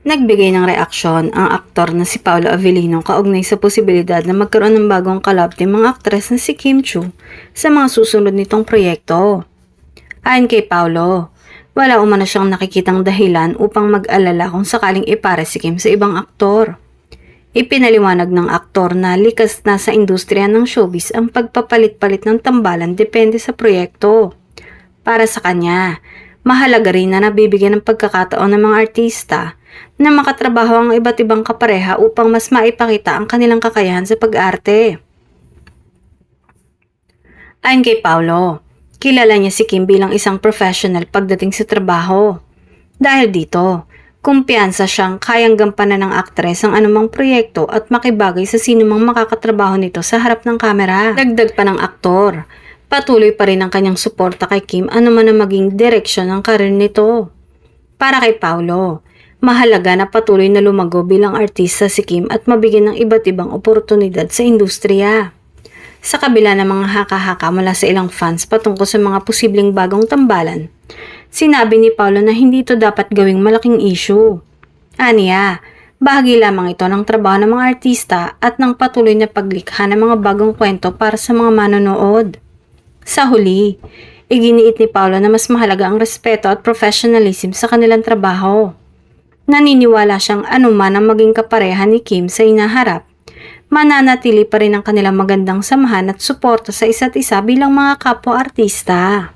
Nagbigay ng reaksyon ang aktor na si Paolo Avellino kaugnay sa posibilidad na magkaroon ng bagong collab team mga aktres na si Kim Chiu sa mga susunod nitong proyekto. Ayon kay Paolo, wala umano siyang nakikitang dahilan upang mag-alala kung sakaling ipare si Kim sa ibang aktor. Ipinaliwanag ng aktor na likas na sa industriya ng showbiz ang pagpapalit-palit ng tambalan depende sa proyekto. Para sa kanya, mahalaga rin na nabibigyan ng pagkakataon ng mga artista na makatrabaho ang iba't ibang kapareha upang mas maipakita ang kanilang kakayahan sa pag-arte. Ayon kay Paolo, kilala niya si Kim bilang isang professional pagdating sa trabaho. Dahil dito, kumpiyansa siyang kayang gampanan ng aktres ang anumang proyekto at makibagay sa sinumang makakatrabaho nito sa harap ng kamera. Dagdag pa ng aktor, patuloy pa rin ang kanyang suporta kay Kim anuman ang maging direksyon ng karir nito. Para kay Paolo, mahalaga na patuloy na lumago bilang artista si Kim at mabigyan ng iba't ibang oportunidad sa industriya. Sa kabila ng mga haka-haka mula sa ilang fans patungkol sa mga posibleng bagong tambalan, sinabi ni Paolo na hindi ito dapat gawing malaking issue. Aniya, bahagi lamang ito ng trabaho ng mga artista at ng patuloy na paglikha ng mga bagong kwento para sa mga manonood. Sa huli, iginiit ni Paolo na mas mahalaga ang respeto at professionalism sa kanilang trabaho. Naniniwala siyang anuman ang maging kapareha ni Kim sa inaharap, mananatili pa rin ang kanilang magandang samahan at suporta sa isa't isa bilang mga kapwa-artista.